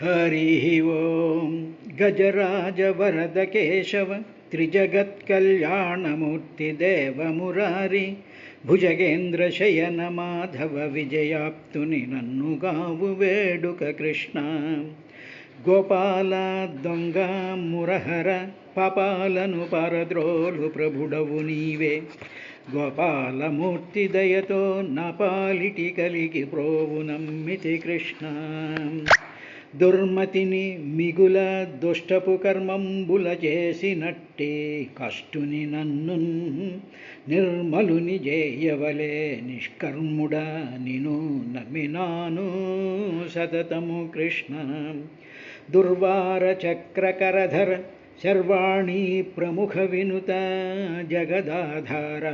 హరి ఓం గజరాజ వరద కేశవ త్రిజగత్కళ్యాణమూర్తి దేవమురారి భుజగేంద్ర శయన మాధవ విజయాప్తుని నన్నుగావు వేడుక కృష్ణ గోపాల దొంగ మురహర పాపాలను పరద్రోలు ప్రభుడవు నీవే గోపాలమూర్తి దయతో నా పాలిటి కలిగి ప్రోవు నమ్మితి కృష్ణ దుర్మతిని మిగుల దుష్టపు కర్మంబుల చేసినట్టే కష్టుని నన్ను నిర్మలుని జేయవలే నిష్కర్ముడా నిను నమ్మినాను సతతము కృష్ణ దుర్వార చక్రకరధర శర్వాణి ప్రముఖ వినుత జగదాధార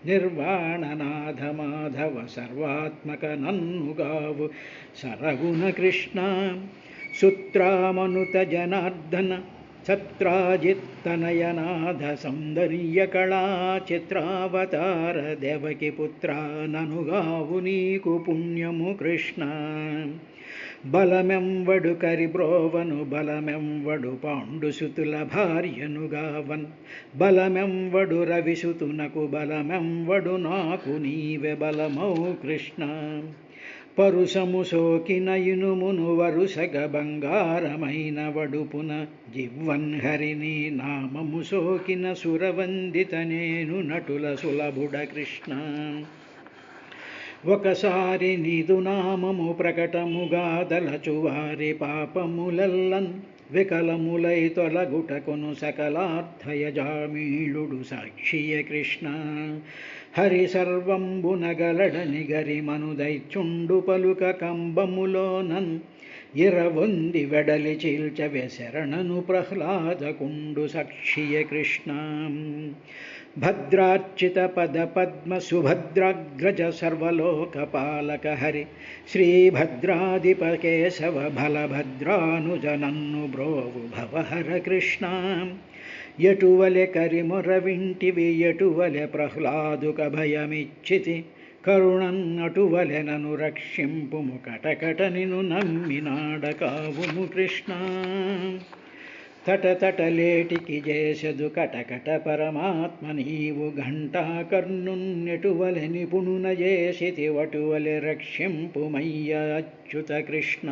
నిర్వాణనాథ మాధవ సర్వాత్మక నన్నుగావు సరగుణ కృష్ణ సుత్రామనుత జనార్దన సత్రాజిత్తనయనాథ సౌందర్య కళా చిత్రావతార దేవకి పుత్ర ననుగావు నీకు పుణ్యము కృష్ణ బలమెంవడు కరిబ్రోవను బలమెంవడు పాండుసుతుల భార్యనుగావన్ బలమెంవడు రవిసుతునకు బలమెంవడు నాకు నీవె బలమౌ కృష్ణ పరుసము సోకిన ఇనుమును వరుసగ బంగారమైన వడుపున జివ్వన్ హరిని నామము సోకిన సురవందిత నేను నటుల సులభుడ కృష్ణ ఒకసారి నీదు నామము ప్రకటముగా దలచువారి పాపములల్లన్ వికలములై తొలగుటకును సకలార్థయజామీళుడు సాక్షియ కృష్ణ హరి సర్వంబునగలడని గరిమను దైత్యుండు పలుక కంబములోనన్ ఇరవొంది వెడలి చీల్చవె శరణను ప్రహ్లాదకుండు సాక్షియ కృష్ణ భద్రార్చిత పద పద్మ సుభద్రాగ్రజ సర్వలోకపాలక హరి శ్రీభద్రాధిప కేశవ బలభద్రానుజ నన్ను బ్రోవు భవహర కృష్ణ ఎటువలె కరిమొర వింటివి ఎటువలె ప్రహ్లాదుక భయమిచ్చితి కరుణన్ అటువలె నను రక్షింపుము కటకట నిను నమ్మినాడకావుము కృష్ణ తటతటలేటికి చేసెదు కటకట పరమాత్మ నీవు ఘంటాకర్ణున్నెటువలె నిపుణున చేసితి వటువలె రక్షింపుమయ్య అచ్యుత కృష్ణ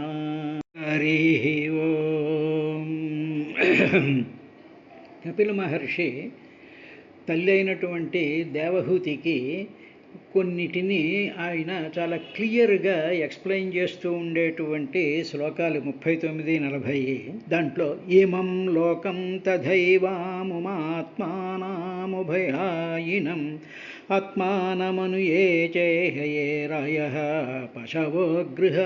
హరి ఓం కపిల మహర్షి తల్లి అయినటువంటి దేవహూతికి కొన్నిటిని ఆయన చాలా క్లియర్గా ఎక్స్ప్లెయిన్ చేస్తూ ఉండేటువంటి శ్లోకాలు 39-40 దాంట్లో ఇమం లోకం తథైవాముమాత్మానాముభయాయినం ఆత్మానమను ఏ చేహయే రాయ పశవో గృహ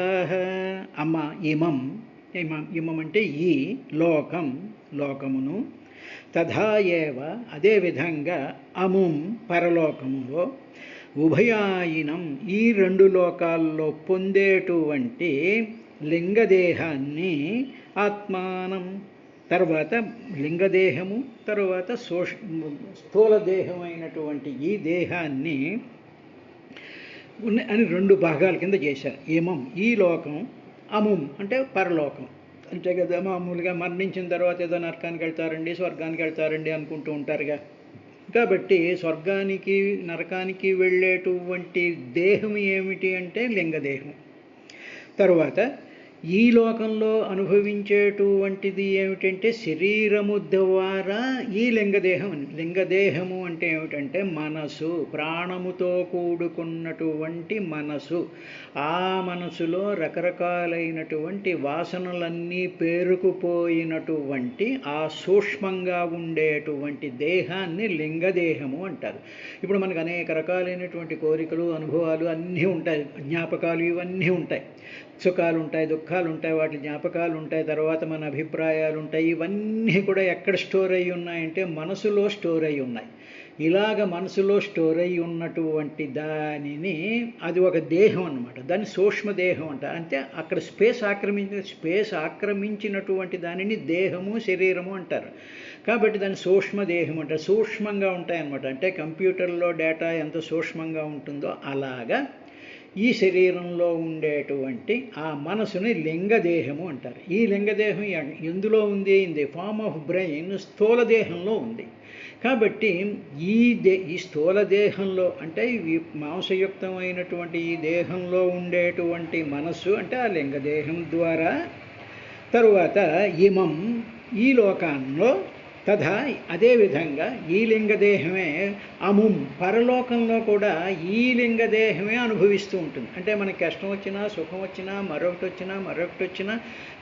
అమ్మ ఇమం ఇమం అంటే ఈ లోకమును తథా ఏవ అదేవిధంగా అముం పరలోకములో ఉభయాయినం ఈ రెండు లోకాల్లో పొందేటువంటి లింగదేహాన్ని ఆత్మానం తర్వాత లింగదేహము తర్వాత స్థూల దేహమైనటువంటి ఈ దేహాన్ని అని రెండు భాగాల కింద చేశారు ఏమం ఈ లోకం అముం అంటే పరలోకం అంటే కదా మామూలుగా మరణించిన తర్వాత ఏదో నరకానికి వెళ్తారండి స్వర్గానికి వెళ్తారండి అనుకుంటూ ఉంటారుగా కాబట్టి స్వర్గానికి నరకానికి వెళ్ళేటువంటి దేహం ఏమిటి అంటే లింగదేహం తరువాత ఈ లోకంలో అనుభవించేటువంటిది ఏమిటంటే శరీరము ద్వారా ఈ లింగదేహము అంటే ఏమిటంటే మనసు ప్రాణముతో కూడుకున్నటువంటి మనసు ఆ మనసులో రకరకాలైనటువంటి వాసనలన్నీ పేరుకుపోయినటువంటి ఆ సూక్ష్మంగా ఉండేటువంటి దేహాన్ని లింగదేహము అంటారు ఇప్పుడు మనకు అనేక రకాలైనటువంటి కోరికలు అనుభవాలు అన్నీ ఉంటాయి జ్ఞాపకాలు ఇవన్నీ ఉంటాయి సుఖాలు ఉంటాయి దుఃఖాలు ఉంటాయి వాటి జ్ఞాపకాలు ఉంటాయి తర్వాత మన అభిప్రాయాలు ఉంటాయి ఇవన్నీ కూడా ఎక్కడ స్టోర్ అయ్యి ఉన్నాయంటే మనసులో స్టోర్ అయ్యి ఉన్నాయి ఇలాగ మనసులో స్టోర్ అయ్యి ఉన్నటువంటి దానిని అది ఒక దేహం అన్నమాట దాన్ని సూక్ష్మదేహం అంటారు అంటే అక్కడ స్పేస్ ఆక్రమించినటువంటి దానిని దేహము శరీరము అంటారు కాబట్టి దాన్ని సూక్ష్మదేహం అంటారు సూక్ష్మంగా ఉంటాయన్నమాట అంటే కంప్యూటర్లో డేటా ఎంత సూక్ష్మంగా ఉంటుందో అలాగా ఈ శరీరంలో ఉండేటువంటి ఆ మనసుని లింగదేహము అంటారు. ఈ లింగదేహం ఎందులో ఉంది? In the form of brain, స్థూల దేహంలో ఉంది. కాబట్టి ఈ స్థూల దేహంలో అంటే ఈ మాంసయుక్తమైనటువంటి ఈ దేహంలో ఉండేటువంటి మనస్సు అంటే ఆ లింగదేహం ద్వారా తరువాత ఇమం ఈ లోకాల్లో తథా అదేవిధంగా ఈ లింగదేహమే అముం పరలోకంలో కూడా ఈ లింగదేహమే అనుభవిస్తూ ఉంటుంది. అంటే మనకి కష్టం వచ్చినా సుఖం వచ్చినా మరొకటి వచ్చినా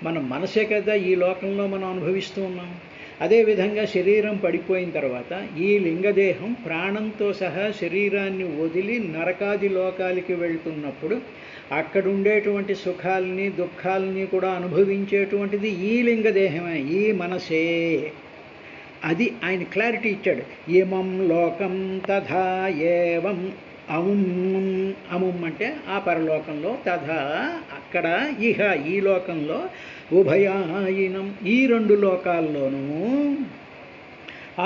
మన మనసే కదా ఈ లోకంలో మనం అనుభవిస్తూ ఉన్నాం. అదేవిధంగా శరీరం పడిపోయిన తర్వాత ఈ లింగదేహం ప్రాణంతో సహా శరీరాన్ని వదిలి నరకాది లోకాలకి వెళ్తున్నప్పుడు అక్కడ ఉండేటువంటి సుఖాలని దుఃఖాలని కూడా అనుభవించేటువంటిది ఈ లింగదేహమే, ఈ మనసే. అది ఆయన క్లారిటీ ఇచ్చాడు. ఇమం లోకం తథా ఏవం అముం. అముం అంటే ఆ పరలోకంలో, తథా అక్కడ, ఇహ ఈ లోకంలో, ఉభయాయినం ఈ రెండు లోకాల్లోనూ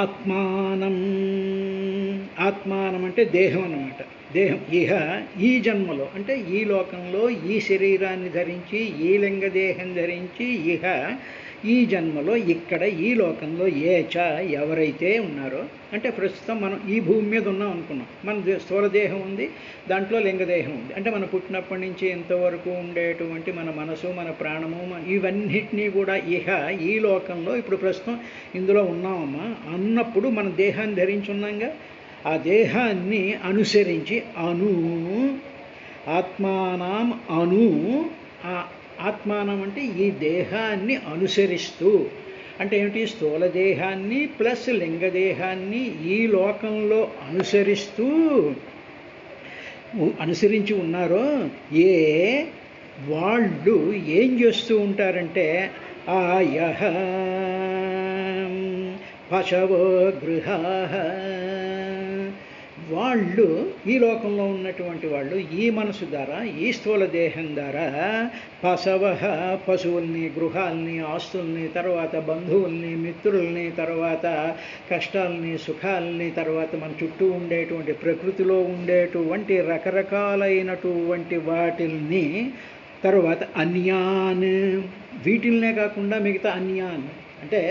ఆత్మానం. ఆత్మానం అంటే దేహం అన్నమాట. దేహం ఇహ ఈ జన్మలో అంటే ఈ లోకంలో ఈ శరీరాన్ని ధరించి ఈ లింగదేహం ధరించి ఇహ ఈ జన్మలో ఇక్కడ ఈ లోకంలో ఏచ ఎవరైతే ఉన్నారో, అంటే ప్రస్తుతం మనం ఈ భూమి మీద ఉన్నాం అనుకున్నాం. మన స్థూల దేహం ఉంది, దాంట్లో లింగదేహం ఉంది. అంటే మనం పుట్టినప్పటి నుంచి ఇంతవరకు ఉండేటువంటి మన మనసు, మన ప్రాణము, ఇవన్నిటినీ కూడా ఇహ ఈ లోకంలో ఇప్పుడు ప్రస్తుతం ఇందులో ఉన్నామమ్మా అన్నప్పుడు మన దేహాన్ని ధరించి ఉన్నాంగా. ఆ దేహాన్ని అనుసరించి ఆత్మానం ఆత్మానం అంటే ఈ దేహాన్ని అనుసరిస్తూ, అంటే ఏమిటి? స్థూల దేహాన్ని ప్లస్ లింగదేహాన్ని ఈ లోకంలో అనుసరించి ఉన్నారో వాళ్ళు ఏం చేస్తూ ఉంటారంటే ఆయహ పశవో గృహాః. వాళ్ళు ఈ లోకంలో ఉన్నటువంటి వాళ్ళు ఈ మనసు ద్వారా ఈ స్థూల దేహం ద్వారా పశువుల్ని, గృహాల్ని, ఆస్తుల్ని, తర్వాత బంధువుల్ని, మిత్రుల్ని, తర్వాత కష్టాలని, సుఖాలని, తర్వాత మన చుట్టూ ఉండేటువంటి ప్రకృతిలో ఉండేటువంటి రకరకాలైనటువంటి వాటిల్ని, తర్వాత అన్యాన్ వీటిల్నే కాకుండా మిగతా అన్యాన్ అంటే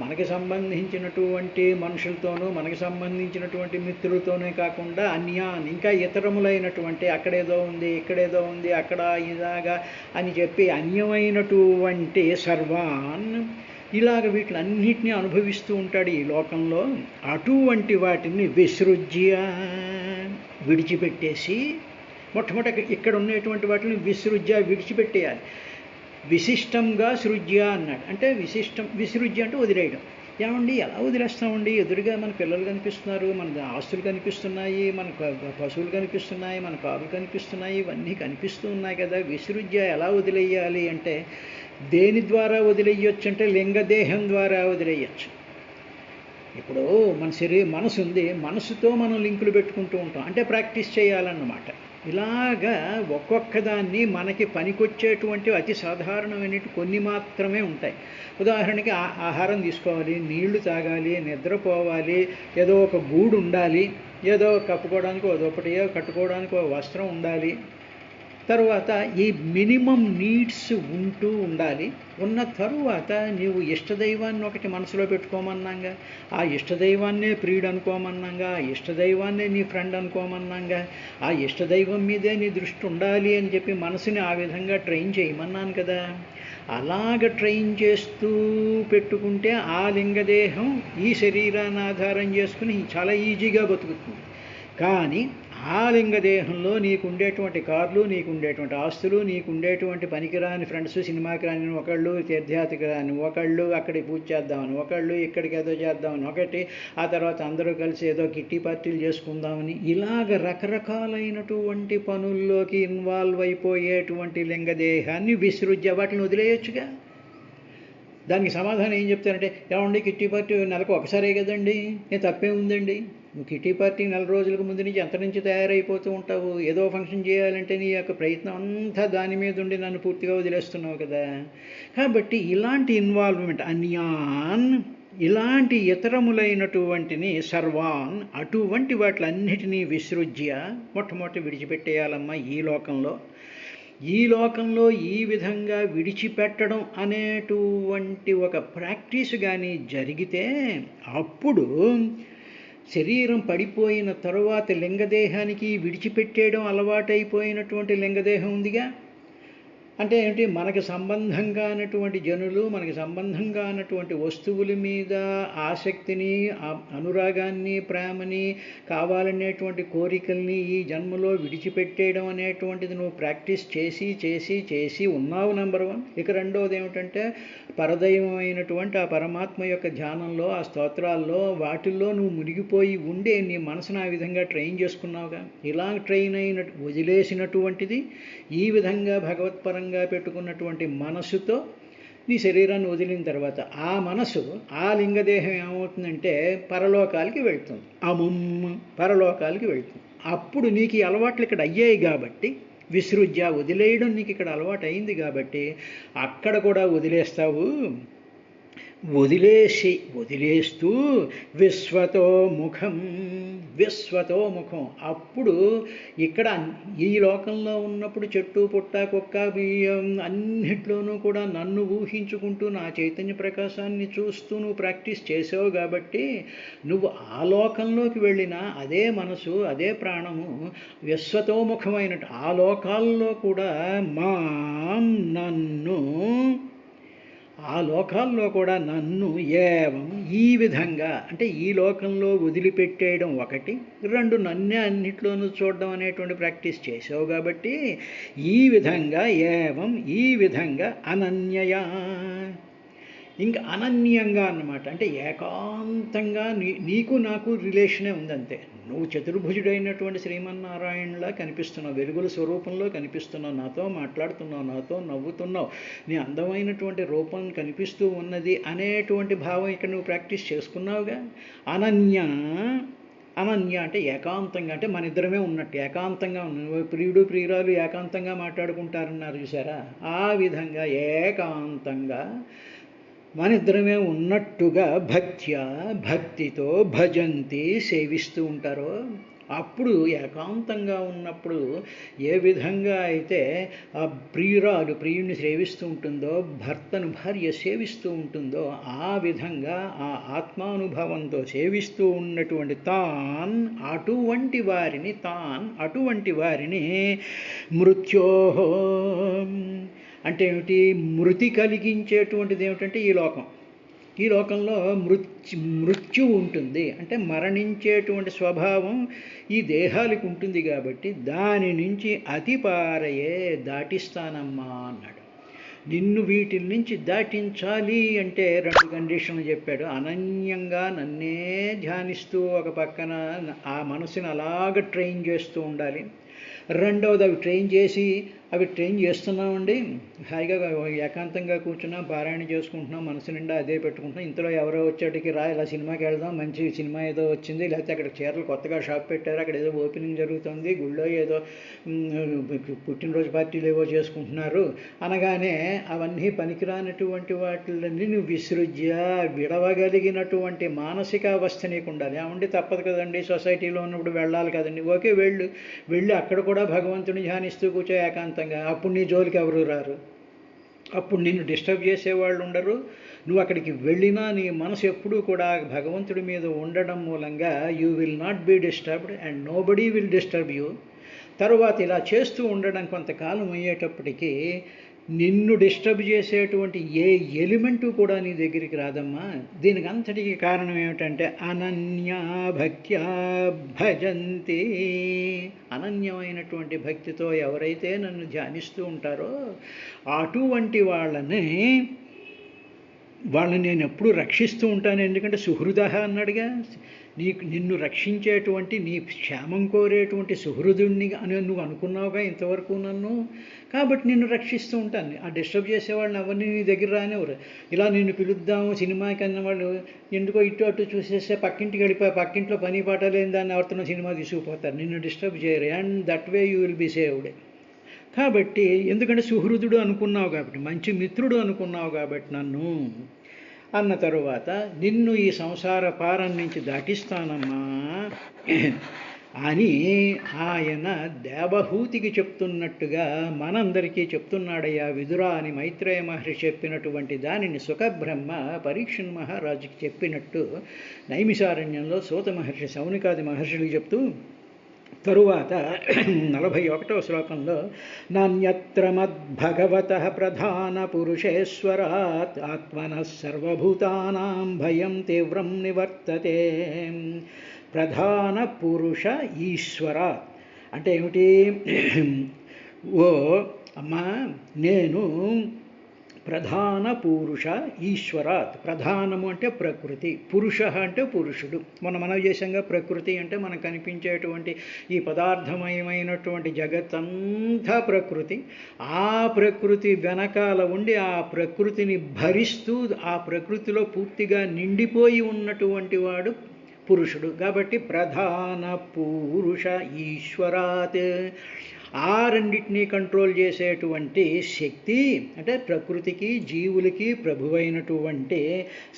మనకి సంబంధించినటువంటి మనుషులతోనూ మనకి సంబంధించినటువంటి మిత్రులతోనే కాకుండా అన్యాన్ ఇంకా ఇతరములైనటువంటి అక్కడేదో ఉంది ఇక్కడేదో ఉంది అక్కడ ఇలాగా అని చెప్పి అన్యమైనటువంటి సర్వాన్ ఇలాగ వీటిలన్నిటినీ అనుభవిస్తూ ఉంటాడు ఈ లోకంలో. అటువంటి వాటిని విసృజ్య విడిచిపెట్టేసి, మొట్టమొదటి ఇక్కడ ఉండేటువంటి వాటిని విడిచిపెట్టేయాలి. విశిష్టంగా సృజ్య అన్నాడు. అంటే విసృజ్య అంటే వదిలేయడం. ఏమండి ఎలా వదిలేస్తామండి? ఎదురుగా మన పిల్లలు కనిపిస్తున్నారు, మన ఆస్తులు కనిపిస్తున్నాయి, మన పశువులు కనిపిస్తున్నాయి, మన కారులు కనిపిస్తున్నాయి, ఇవన్నీ కనిపిస్తూ ఉన్నాయి కదా. విసృజ్య ఎలా వదిలేయాలి అంటే దేని ద్వారా వదిలేయచ్చు అంటే లింగదేహం ద్వారా వదిలేయచ్చు. ఇప్పుడు మన మనసు ఉంది, మనసుతో మనం లింకులు పెట్టుకుంటూ ఉంటాం, అంటే ప్రాక్టీస్ చేయాలన్నమాట. ఇలాగా ఒక్కొక్క దాన్ని మనకి పనికొచ్చేటువంటి అతి సాధారణమైన కొన్ని మాత్రమే ఉంటాయి. ఉదాహరణకి ఆహారం తీసుకోవాలి, నీళ్లు తాగాలి, నిద్రపోవాలి, ఏదో ఒక గూడు ఉండాలి, ఏదో కప్పుకోవడానికి ఓ దుప్పటియో కట్టుకోవడానికి ఒక వస్త్రం ఉండాలి, తరువాత ఈ మినిమం నీడ్స్ ఉంటూ ఉండాలి. ఉన్న తరువాత నీవు ఇష్టదైవాన్ని ఒకటి మనసులో పెట్టుకోమన్నాగా, ఆ ఇష్టదైవాన్నే ప్రియుడు అనుకోమన్నాగా, ఆ ఇష్టదైవాన్నే నీ ఫ్రెండ్ అనుకోమన్నాగా, ఆ ఇష్టదైవం మీదే నీ దృష్టి ఉండాలి అని చెప్పి మనసుని ఆ విధంగా ట్రైన్ చేయమన్నాను కదా. అలాగ ట్రైన్ చేస్తూ పెట్టుకుంటే ఆ లింగదేహం ఈ శరీరాన్ని ఆధారం చేసుకుని చాలా ఈజీగా బతుకుతుంది. కానీ ఆ లింగదేహంలో నీకుండేటువంటి కార్లు, నీకుండేటువంటి ఆస్తులు, నీకుండేటువంటి పనికిరాని ఫ్రెండ్స్, సినిమాకి రాని ఒకళ్ళు, తీర్థయాత్రకు రాని ఒకళ్ళు, అక్కడికి పూజ చేద్దామని ఒకళ్ళు, ఇక్కడికి ఏదో చేద్దామని ఒకటి, ఆ తర్వాత అందరూ కలిసి ఏదో కిట్టి పార్టీలు చేసుకుందామని, ఇలాగ రకరకాలైనటువంటి పనుల్లోకి ఇన్వాల్వ్ అయిపోయేటువంటి లింగదేహాన్ని విసృజ్య వాటిని వదిలేయచ్చుగా. దానికి సమాధానం ఏం చెప్తారంటే, ఏమండి కిట్టి పార్టీ నెలకు ఒకసారే కదండి, తప్పే ఉందండి. నువ్వు కిటీ పార్టీ 4 రోజులకు ముందు నుంచి ఎంత నుంచి తయారైపోతూ ఉంటావు. ఏదో ఫంక్షన్ చేయాలంటే నీ యొక్క ప్రయత్నం అంతా దాని మీద ఉండి నన్ను పూర్తిగా వదిలేస్తున్నావు కదా. కాబట్టి ఇలాంటి ఇన్వాల్వ్మెంట్ అన్యాన్ ఇలాంటి ఇతరములైనటువంటిని సర్వాన్, అటువంటి వాటిలన్నిటినీ విసృజ్య, మొట్టమొదటి విడిచిపెట్టేయాలమ్మా ఈ లోకంలో ఈ విధంగా విడిచిపెట్టడం అనేటువంటి ఒక ప్రాక్టీస్ కానీ జరిగితే అప్పుడు శరీరం పడిపోయిన తరువాత లింగదేహానికి విడిచిపెట్టేయడం అలవాటైపోయినటువంటి లింగదేహం ఉందిగా, అంటే ఏంటి, మనకి సంబంధంగా అన్నటువంటి జనులు, మనకి సంబంధంగా అన్నటువంటి వస్తువుల మీద ఆసక్తిని, అనురాగాన్ని, ప్రేమని, కావాలనేటువంటి కోరికల్ని ఈ జన్మలో విడిచిపెట్టేయడం అనేటువంటిది నువ్వు ప్రాక్టీస్ చేసి చేసి చేసి ఉన్నావు నెంబర్ 1. ఇక రెండవది ఏమిటంటే పరదైవమైనటువంటి ఆ పరమాత్మ యొక్క ధ్యానంలో, ఆ స్తోత్రాల్లో, వాటిల్లో నువ్వు మునిగిపోయి ఉండే నీ మనసును ఆ విధంగా ట్రైన్ చేసుకున్నావుగా. ఇలా ట్రైన్ వదిలేసినటువంటిది ఈ విధంగా భగవత్పరంగా పెట్టుకున్నటువంటి మనసుతో నీ శరీరాన్ని వదిలిన తర్వాత ఆ మనసు, ఆ లింగదేహం ఏమవుతుందంటే పరలోకాలకి వెళ్తుంది, పరలోకాలకి వెళ్తుంది. అప్పుడు నీకు ఈ అలవాట్లు ఇక్కడ అయ్యాయి కాబట్టి, విసృజ్య వదిలేయడం నీకు ఇక్కడ అలవాటు అయింది కాబట్టి అక్కడ కూడా వదిలేస్తావు. వదిలేస్తూ విశ్వతో ముఖం, అప్పుడు ఇక్కడ ఈ లోకంలో ఉన్నప్పుడు చెట్టు పుట్ట కుక్క బియ్యం అన్నిట్లోనూ కూడా నన్ను ఊహించుకుంటూ నా చైతన్య ప్రకాశాన్ని చూస్తూ నువ్వు ప్రాక్టీస్ చేసావు కాబట్టి నువ్వు ఆ లోకంలోకి వెళ్ళినా అదే మనసు, అదే ప్రాణము విశ్వతోముఖమైనట్టు ఆ లోకాల్లో కూడా ఆ లోకాల్లో కూడా నన్ను ఏవం ఈ విధంగా, అంటే ఈ లోకంలో వదిలిపెట్టేయడం ఒకటి, 2 నన్నే అన్నిట్లోనూ చూడడం అనేటువంటి ప్రాక్టీస్ చేసావు కాబట్టి ఈ విధంగా ఈ విధంగా అనన్యయా, ఇంకా అనన్యంగా అన్నమాట. అంటే ఏకాంతంగా నీకు నాకు రిలేషనే ఉందంతే. నువ్వు చతుర్భుజుడైనటువంటి శ్రీమన్నారాయణలా కనిపిస్తున్నావు, వెలుగుల స్వరూపంలో కనిపిస్తున్నావు, నాతో మాట్లాడుతున్నావు, నాతో నవ్వుతున్నావు, నీ అందమైనటువంటి రూపం కనిపిస్తూ ఉన్నది అనేటువంటి భావం ఇక్కడ నువ్వు ప్రాక్టీస్ చేసుకున్నావుగా. అనన్య అంటే ఏకాంతంగా, అంటే మన ఇద్దరమే ఉన్నట్టు ఏకాంతంగా ఉన్న ప్రియుడు ప్రియురాలు ఏకాంతంగా మాట్లాడుకుంటారన్నారు చూసారా, ఆ విధంగా ఏకాంతంగా మనిద్దరమే ఉన్నట్టుగా భక్తితో భజంతి సేవిస్తూ ఉంటారో, అప్పుడు ఏకాంతంగా ఉన్నప్పుడు ఏ విధంగా అయితే ఆ ప్రియుడిని సేవిస్తూ ఉంటుందో, భర్తను భార్య సేవిస్తూ ఉంటుందో, ఆ విధంగా ఆ ఆత్మానుభవంతో సేవిస్తూ ఉన్నటువంటి అటువంటి వారిని మృత్యోహో, అంటే ఏమిటి, మృతి కలిగించేటువంటిది ఏమిటంటే ఈ లోకంలో మృత్యు ఉంటుంది, అంటే మరణించేటువంటి స్వభావం ఈ దేహాలకు ఉంటుంది కాబట్టి దాని నుంచి దాటిస్తానమ్మా అన్నాడు. నిన్ను వీటి నుంచి దాటించాలి అంటే 2 కండిషన్లు చెప్పాడు. అనన్యంగా నన్నే ధ్యానిస్తూ ఒక పక్కన ఆ మనసుని అలాగ ట్రైన్ చేస్తూ ఉండాలి. రెండవది అవి ట్రైన్ చేస్తున్నామండి, హాయిగా ఏకాంతంగా కూర్చున్నాం, పారాయణ చేసుకుంటున్నాం, మనసు నిండా అదే పెట్టుకుంటున్నాం. ఇంతలో ఎవరో వచ్చేటికి ఇలా సినిమాకి వెళ్దాం, మంచి సినిమా ఏదో వచ్చింది, లేకపోతే అక్కడ చీరలు కొత్తగా షాప్ పెట్టారు, అక్కడ ఏదో ఓపెనింగ్ జరుగుతుంది, గుళ్ళో ఏదో పుట్టినరోజు పార్టీలు ఏవో చేసుకుంటున్నారు అనగానే అవన్నీ పనికిరానటువంటి వాటిని నువ్వు విడవగలిగినటువంటి మానసిక అవస్థ నీకు ఉండాలి. ఏమండి తప్పదు కదండి, సొసైటీలో ఉన్నప్పుడు వెళ్ళాలి కదండి, ఓకే వెళ్ళి అక్కడ కూడా భగవంతుని ధ్యానిస్తూ కూర్చో ఏకాంతంగా. అప్పుడు నీ జోలికి ఎవరు రారు, అప్పుడు నిన్ను డిస్టర్బ్ చేసేవాళ్ళు ఉండరు. నువ్వు అక్కడికి వెళ్ళినా నీ మనసు ఎప్పుడూ కూడా భగవంతుడి మీద ఉండడం మూలంగా you will not be disturbed and nobody will disturb you. తరువాత ఇలా చేస్తూ ఉండడం కొంతకాలం అయ్యేటప్పటికీ నిన్ను డిస్టర్బ్ చేసేటువంటి ఏ ఎలిమెంటు కూడా నీ దగ్గరికి రాదమ్మా. దీనికి అంతటికి కారణం ఏమిటంటే అనన్యా భక్త్యా భజంతి, అనన్యమైనటువంటి భక్తితో ఎవరైతే నన్ను ధ్యానిస్తూ ఉంటారో అటువంటి వాళ్ళని నేను ఎప్పుడూ రక్షిస్తూ ఉంటాను. ఎందుకంటే సుహృద అన్నాడుగా, నిన్ను రక్షించేటువంటి, నీ క్షేమం కోరేటువంటి సుహృదుణ్ణి అని నువ్వు అనుకున్నావుగా ఇంతవరకు నన్ను, కాబట్టి నిన్ను రక్షిస్తూ ఉంటాను. ఆ డిస్టర్బ్ చేసేవాళ్ళని ఎవరిని నీ దగ్గర రానివ్వరు. ఇలా నిన్ను పిలుద్దాము సినిమాకి అన్న వాళ్ళు ఎందుకో ఇటు అటు చూసేస్తే పక్కింటికి వెళ్ళిపోయి పక్కింట్లో పని పాట లేని దాన్ని ఎవరితో సినిమా తీసుకుపోతారు, నిన్ను డిస్టర్బ్ చేయరు. And that way you will be saved. కాబట్టి ఎందుకంటే సుహృదుడు అనుకున్నావు కాబట్టి, మంచి మిత్రుడు అనుకున్నావు కాబట్టి నన్ను, అన్న తరువాత నిన్ను ఈ సంసార పారం నుంచి దాటిస్తానమ్మా అని ఆయన దేవహూతికి చెప్తున్నట్టుగా మనందరికీ చెప్తున్నాడయ్యా విదురా అని మైత్రేయ మహర్షి చెప్పినటువంటి దానిని సుఖబ్రహ్మ పరీక్షన్ మహారాజుకి చెప్పినట్టు నైమిషారణ్యంలో సూత మహర్షి శౌనికాది మహర్షులకు చెప్తూ తరువాత 41వ శ్లోకంలో నాన్యత్ర మద్భగవతః ప్రధాన పురుషేశ్వరాత్ ఆత్మనః సర్వభూతానాం భయం తీవ్రం నివర్తతే. ప్రధాన పురుష ఈశ్వరాత్ అంటే ఏమిటి? ఓ అమ్మా, నేను ప్రధాన పురుష ఈశ్వరాత్. ప్రధానము అంటే ప్రకృతి, పురుష అంటే పురుషుడు. మనం చేసంగా ప్రకృతి అంటే మనకు కనిపించేటువంటి ఈ పదార్థమయమైనటువంటి జగత్తంతా ప్రకృతి. ఆ ప్రకృతి వెనకాల ఉండి ఆ ప్రకృతిని భరిస్తూ ఆ ప్రకృతిలో పూర్తిగా నిండిపోయి ఉన్నటువంటి వాడు పురుషుడు. కాబట్టి ప్రధాన పురుష ఈశ్వరాత్. ఆ రెండింటినీ కంట్రోల్ చేసేటువంటి శక్తి అంటే ప్రకృతికి జీవులకి ప్రభువైనటువంటి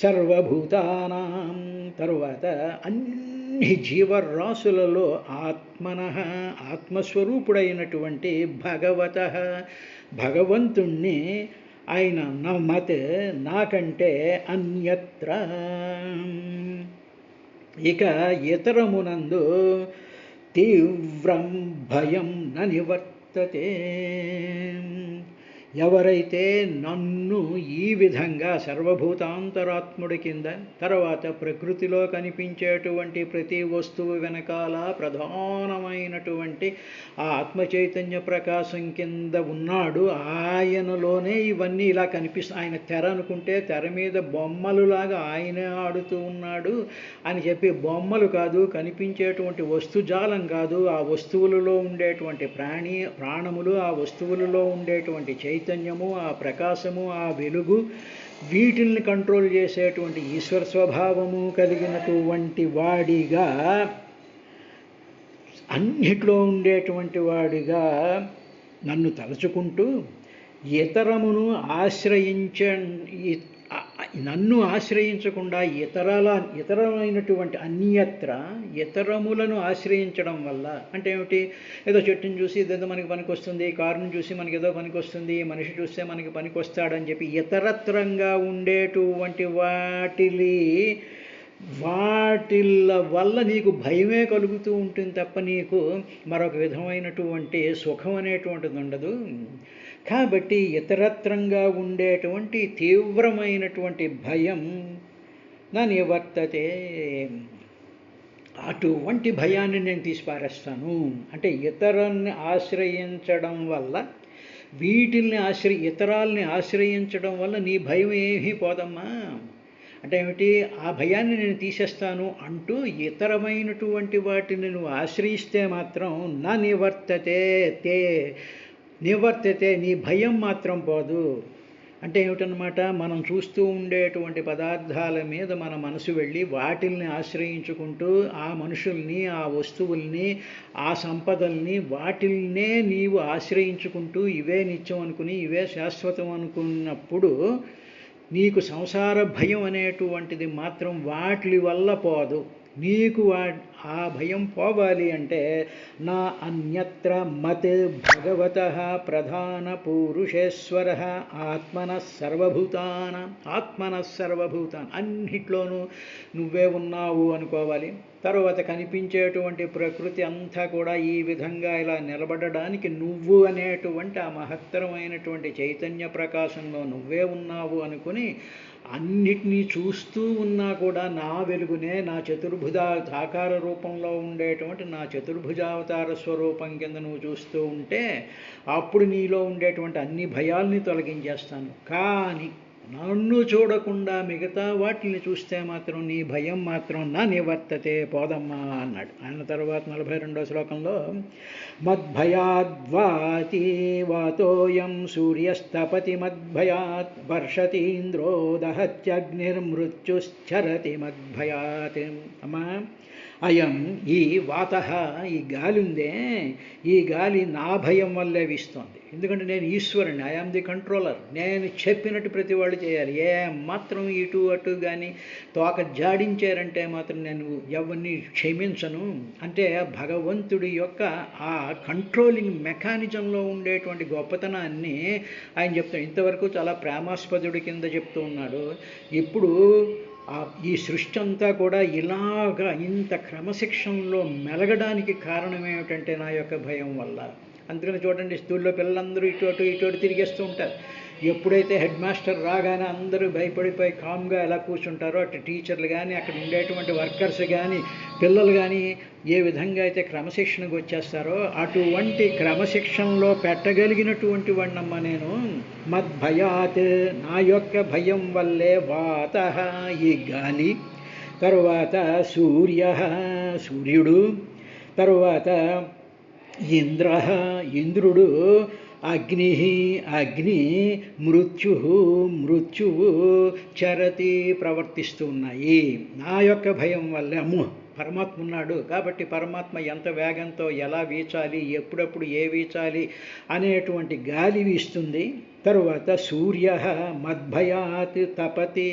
సర్వభూతానాం. తరువాత అన్ని జీవరాశులలో ఆత్మస్వరూపుడైనటువంటి భగవతః భగవంతుణ్ణి ఆయన నమత్ నాకంటే అన్యత్ర ఇక ఇతరమునందు తీవ్రం భయం న నివర్తతే. ఎవరైతే నన్ను ఈ విధంగా సర్వభూతాంతరాత్ముడి కింద తర్వాత ప్రకృతిలో కనిపించేటువంటి ప్రతి వస్తువు వెనకాల ప్రధానమైనటువంటి ఆ ఆత్మచైతన్య ప్రకాశం కింద ఉన్నాడు, ఆయనలోనే ఇవన్నీ ఇలా కనిపిస్తాయి. ఆయన తెర అనుకుంటే తెర మీద బొమ్మలులాగా ఆయనే ఆడుతూ ఉన్నాడు అని చెప్పి, బొమ్మలు కాదు, కనిపించేటువంటి వస్తుజాలం కాదు, ఆ వస్తువులలో ఉండేటువంటి ప్రాణములు, ఆ వస్తువులలో ఉండేటువంటి చైతన్యము, ఆ ప్రకాశము, ఆ వెలుగు, వీటిల్ని కంట్రోల్ చేసేటువంటి ఈశ్వర స్వభావము కలిగినటువంటి వాడిగా, అన్నిట్లో ఉండేటువంటి వాడిగా నన్ను తలుచుకుంటూ ఇతరమును నన్ను ఆశ్రయించకుండా ఇతరమైనటువంటి అన్యత్ర ఇతరములను ఆశ్రయించడం వల్ల అంటే ఏమిటి? ఏదో చెట్టుని చూసి ఇదేదో మనకి పనికి వస్తుంది, కారుని చూసి మనకి ఏదో పనికి వస్తుంది, మనిషి చూస్తే మనకి పనికి వస్తాడని చెప్పి ఇతరత్రంగా ఉండేటువంటి వాటిల్ల వల్ల నీకు భయమే కలుగుతూ ఉంటుంది తప్ప నీకు మరొక విధమైనటువంటి సుఖం అనేటువంటిది ఉండదు. కాబట్టి ఇతరత్రంగా ఉండేటువంటి తీవ్రమైనటువంటి భయం నా నివర్తతే, అటువంటి భయాన్ని నేను తీసిపారేస్తాను. అంటే ఇతరుల్ని ఆశ్రయించడం వల్ల, ఇతరాల్ని ఆశ్రయించడం వల్ల నీ భయం ఏమీ పోదమ్మా. అంటే ఏమిటి? ఆ భయాన్ని నేను తీసేస్తాను అంటూ ఇతరమైనటువంటి వాటిని నువ్వు ఆశ్రయిస్తే మాత్రం నా నివర్తతే నీ భయం మాత్రం పోదు. అంటే ఏమిటన్నమాట? మనం చూస్తూ ఉండేటువంటి పదార్థాల మీద మన మనసు వెళ్ళి వాటిల్ని ఆశ్రయించుకుంటూ ఆ మనుషుల్ని, ఆ వస్తువుల్ని, ఆ సంపదల్ని, వాటిల్నే నీవు ఆశ్రయించుకుంటూ ఇవే నిత్యం అనుకుని ఇవే శాశ్వతం అనుకున్నప్పుడు నీకు సంసార భయం అనేటువంటిది మాత్రం వాటి వల్ల పోదు. నీకు ఆ భయం పోవాలి అంటే నా అన్యత్ర మత్ భగవతః ప్రధాన పురుషేశ్వర ఆత్మనః సర్వభూతాన్ అన్నిట్లోనూ నువ్వే ఉన్నావు అనుకోవాలి. తర్వాత కనిపించేటువంటి ప్రకృతి అంతా కూడా ఈ విధంగా ఇలా నిలబడడానికి నువ్వు అనేటువంటి ఆ మహత్తరమైనటువంటి చైతన్య ప్రకాశంలో నువ్వే ఉన్నావు అనుకుని అన్నిటినీ చూస్తూ ఉన్నా కూడా నా వెలుగునే, నా ఆకార రూపంలో ఉండేటువంటి నా చతుర్భుజావతార స్వరూపం కింద నువ్వు చూస్తూ ఉంటే అప్పుడు నీలో ఉండేటువంటి అన్ని భయాల్ని తొలగించేస్తాను. కానీ నన్ను చూడకుండా మిగతా వాటిని చూస్తే మాత్రం నీ భయం మాత్రం నా నివర్తతే, పోదమ్మా అన్నాడు. ఆయన తర్వాత 42వ శ్లోకంలో మద్భయాద్వాతి వాతోయం సూర్యస్తపతి మద్భయాత్ వర్షతీంద్రో దహత్యగ్నిర్మృత్యుశ్చరతి మద్భయాత్. అమ్మా, అయం ఈ వాతః, ఈ గాలి ఉందే, ఈ గాలి నా భయం వల్లే వీస్తోంది. ఎందుకంటే నేను ఈశ్వరుని, ఐఆమ్ ది కంట్రోలర్. నేను చెప్పినట్టు ప్రతి వాళ్ళు చేయాలి. ఏ మాత్రం ఇటు అటు కానీ తోక జాడించారంటే మాత్రం నేను ఎవరిని క్షమించను. అంటే భగవంతుడి యొక్క ఆ కంట్రోలింగ్ మెకానిజంలో ఉండేటువంటి గొప్పతనాన్ని ఆయన చెప్తాడు. ఇంతవరకు చాలా ప్రేమాస్పదుడి కింద చెప్తూ ఉన్నాడు. ఇప్పుడు ఈ సృష్టి అంతా కూడా ఇలాగా ఇంత క్రమశిక్షణలో మెలగడానికి కారణం ఏమిటంటే నా యొక్క భయం వల్ల. అందుకని చూడండి, స్కూల్లో పిల్లలందరూ ఇటు అటు తిరిగేస్తూ ఉంటారు. ఎప్పుడైతే హెడ్ మాస్టర్ రాగానే అందరూ భయపడిపోయి కామ్గా ఎలా కూర్చుంటారో, అటు టీచర్లు కానీ అక్కడ ఉండేటువంటి వర్కర్స్ కానీ పిల్లలు కానీ ఏ విధంగా అయితే క్రమశిక్షణకు వచ్చేస్తారో అటువంటి క్రమశిక్షణలో పెట్టగలిగినటువంటి వాడినమ్మ నేను. మద్భయాత్, నా యొక్క భయం వల్లే వాతః, ఈ గాలి, తరువాత సూర్యుడు, తరువాత ఇంద్రుడు, అగ్ని, మృత్యువు చరతి, ప్రవర్తిస్తూ ఉన్నాయి. నా యొక్క భయం వల్లే. అమ్మో, పరమాత్మ ఉన్నాడు కాబట్టి పరమాత్మ ఎంత వేగంతో ఎలా వీచాలి, ఎప్పుడప్పుడు ఏ వీచాలి అనేటువంటి గాలి వీస్తుంది. తరువాత సూర్య మద్భయాత్ తపతి,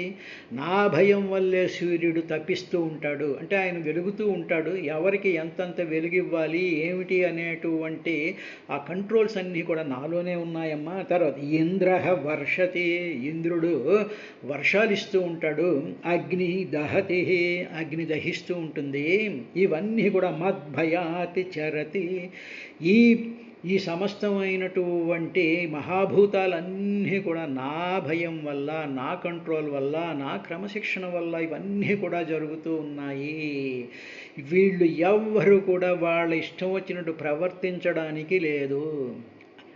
నా భయం వల్లే సూర్యుడు తప్పిస్తూ ఉంటాడు. అంటే ఆయన వెలుగుతూ ఉంటాడు. ఎవరికి ఎంతంత వెలుగివ్వాలి ఏమిటి అనేటువంటి ఆ కంట్రోల్స్ అన్నీ కూడా నాలోనే ఉన్నాయమ్మా. తర్వాత ఇంద్ర వర్షతి, ఇంద్రుడు వర్షాలు ఇస్తూ ఉంటాడు. అగ్ని దహతి, అగ్ని దహిస్తూ ఉంటుంది. ఇవన్నీ కూడా మద్భయాత్ చరతి. ఈ సమస్తమైనటువంటి మహాభూతాలన్నీ కూడా నా భయం వల్ల, నా కంట్రోల్ వల్ల, నా క్రమశిక్షణ వల్ల ఇవన్నీ కూడా జరుగుతూ ఉన్నాయి. వీళ్ళు ఎవ్వరూ కూడా వాళ్ళ ఇష్టం వచ్చినట్టు ప్రవర్తించడానికి లేదు.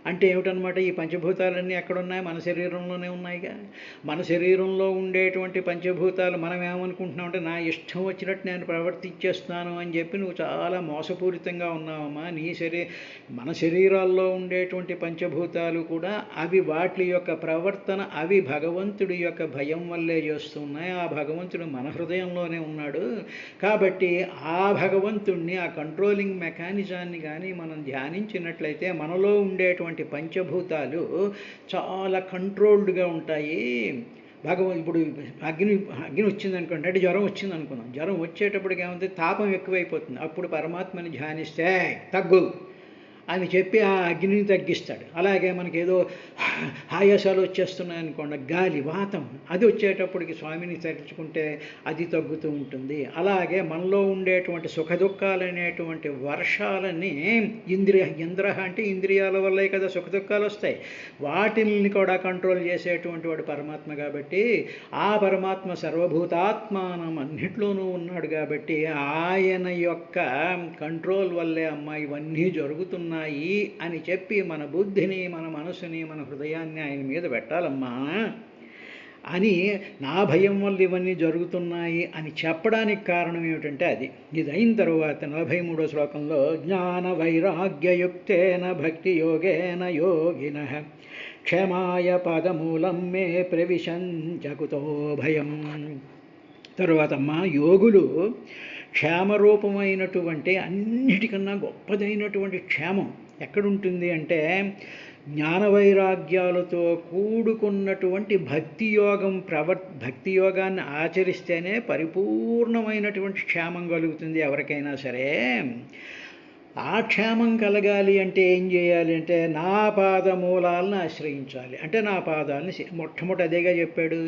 అంటే ఏమిటనమాట, ఈ పంచభూతాలన్నీ ఎక్కడున్నాయి? మన శరీరంలోనే ఉన్నాయిగా. మన శరీరంలో ఉండేటువంటి పంచభూతాలు మనం ఏమనుకుంటున్నామంటే నా ఇష్టం వచ్చినట్టు నేను ప్రవర్తించేస్తున్నాను అని చెప్పి నువ్వు చాలా మోసపూరితంగా ఉన్నావమ్మా. మన శరీరాల్లో ఉండేటువంటి పంచభూతాలు కూడా అవి వాటి యొక్క ప్రవర్తన అవి భగవంతుడి యొక్క భయం వల్లే చేస్తున్నాయి. ఆ భగవంతుడు మన హృదయంలోనే ఉన్నాడు కాబట్టి ఆ భగవంతుణ్ణి, ఆ కంట్రోలింగ్ మెకానిజాన్ని కానీ మనం ధ్యానించినట్లయితే మనలో ఉండేటువంటి పంచభూతాలు చాలా కంట్రోల్డ్గా ఉంటాయి. ఇప్పుడు అగ్ని వచ్చింది అనుకోండి, అంటే జ్వరం వచ్చింది అనుకున్నాం. జ్వరం వచ్చేటప్పటికి ఏమంటే తాపం ఎక్కువైపోతుంది. అప్పుడు పరమాత్మని ధ్యానిస్తే తగ్గు అని చెప్పి ఆ అగ్నిని తగ్గిస్తాడు. అలాగే మనకి ఏదో ఆయాసాలు వచ్చేస్తున్నాయి అనుకోండి, గాలి వాతం అది వచ్చేటప్పటికి స్వామిని తలుచుకుంటే అది తగ్గుతూ ఉంటుంది. అలాగే మనలో ఉండేటువంటి సుఖ దుఃఖాలు అనేటువంటి వర్షాలని ఇంద్ర అంటే ఇంద్రియాల వల్లే కదా సుఖ దుఃఖాలు వస్తాయి. వాటిని కూడా కంట్రోల్ చేసేటువంటి వాడు పరమాత్మ కాబట్టి ఆ పరమాత్మ సర్వభూతాత్మానం అన్నిట్లోనూ ఉన్నాడు కాబట్టి ఆయన యొక్క కంట్రోల్ వల్లే అమ్మ ఇవన్నీ జరుగుతున్నాయి అని చెప్పి మన బుద్ధిని, మన మనసుని, మన హృదయాన్ని ఆయన మీద పెట్టాలమ్మా అని. నా భయం వల్ల ఇవన్నీ జరుగుతున్నాయి అని చెప్పడానికి కారణం ఏమిటంటే అది. ఇది అయిన తరువాత 43వ శ్లోకంలో జ్ఞాన వైరాగ్యయుక్తేన భక్తి యోగేన యోగినః క్షమాయ పదమూలం మే ప్రవిశంచకుతో భయం. తరువాతమ్మా యోగులు క్షేమరూపమైనటువంటి అన్నిటికన్నా గొప్పదైనటువంటి క్షేమం ఎక్కడుంటుంది అంటే జ్ఞాన వైరాగ్యాలతో కూడుకున్నటువంటి భక్తి యోగాన్ని ఆచరిస్తేనే పరిపూర్ణమైనటువంటి క్షేమం కలుగుతుంది ఎవరికైనా సరే. ఆ క్షేమం కలగాలి అంటే ఏం చేయాలి అంటే నా పాదమూలాలను ఆశ్రయించాలి. అంటే నా పాదాలని మొట్టమొదటి అదేగా చెప్పాడు,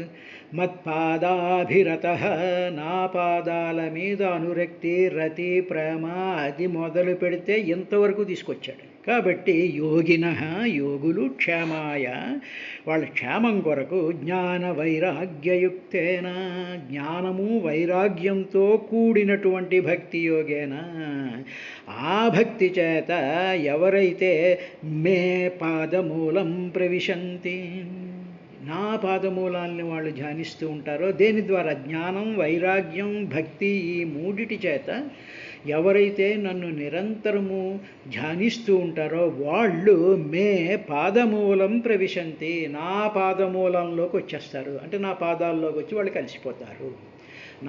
మత్పాదాభిరత, నా పాదాల మీద అనురక్తి, రతి, ప్రేమ అది మొదలు పెడితే ఇంతవరకు తీసుకొచ్చాడు. కాబట్టి యోగులు క్షేమాయ, వాళ్ళ క్షేమం కొరకు జ్ఞాన వైరాగ్యయుక్తేన, జ్ఞానము వైరాగ్యంతో కూడినటువంటి భక్తి యోగేన, ఆ భక్తి చేత ఎవరైతే మే పాదమూలం ప్రవిశంతి, నా పాదమూలాల్ని వాళ్ళు ధ్యానిస్తూ ఉంటారో, దేని ద్వారా జ్ఞానం, వైరాగ్యం, భక్తి ఈ మూడిటి చేత ఎవరైతే నన్ను నిరంతరము ధ్యానిస్తూ ఉంటారో వాళ్ళు మే పాదమూలం ప్రవిశంతి, నా పాదమూలంలోకి వచ్చేస్తారు. అంటే నా పాదాల్లోకి వచ్చి వాళ్ళు కలిసిపోతారు.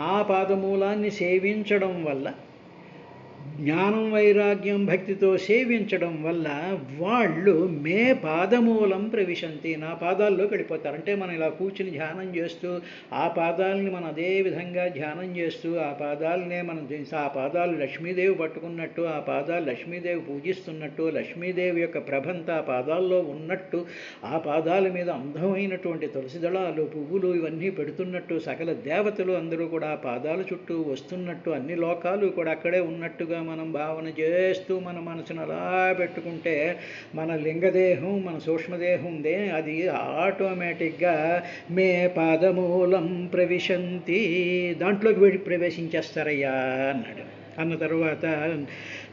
నా పాదమూలాన్ని సేవించడం వల్ల జ్ఞానం వైరాగ్యం భక్తితో సేవించడం వల్ల వాళ్ళు మే పాదమూలం ప్రవిశంతి, నా పాదాల్లోకి వెళ్ళిపోతారు. అంటే మనం ఇలా కూర్చుని ధ్యానం చేస్తూ ఆ పాదాలని మనం అదే విధంగా ధ్యానం చేస్తూ ఆ పాదాలనే మనం ఆ పాదాలు లక్ష్మీదేవి పట్టుకున్నట్టు, ఆ పాదాలు లక్ష్మీదేవి పూజిస్తున్నట్టు, లక్ష్మీదేవి యొక్క ప్రభంతా ఆ పాదాల్లో ఉన్నట్టు, ఆ పాదాల మీద అందమైనటువంటి తులసి దళాలు పువ్వులు ఇవన్నీ పెడుతున్నట్టు, సకల దేవతలు అందరూ కూడా ఆ పాదాల చుట్టూ వస్తున్నట్టు, అన్ని లోకాలు కూడా అక్కడే ఉన్నట్టుగా మనం భావన చేస్తూ మన మనసును అలా పెట్టుకుంటే మన లింగదేహం, మన సూక్ష్మదేహం ఉందే అది ఆటోమేటిక్గా మే పాదమూలం ప్రవిశంతి, దాంట్లోకి వెళ్ళి ప్రవేశించేస్తారయ్యా అన్నాడు. అన్న తరువాత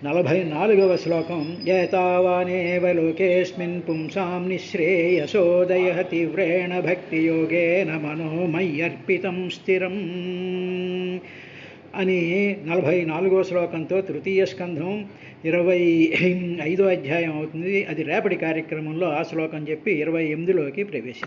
44వ శ్లోకం, ఏతావానేవ లోకేస్మిన్ పుంసాం నిశ్రేయసోదయ తీవ్రేణ భక్తియోగేన మనోమయ్యర్పితం స్థిరం అని 44వ శ్లోకంతో తృతీయ స్కంధం 25వ అధ్యాయం అవుతుంది. అది రేపటి కార్యక్రమంలో ఆ శ్లోకం చెప్పి 28లోకి ప్రవేశిస్తాం.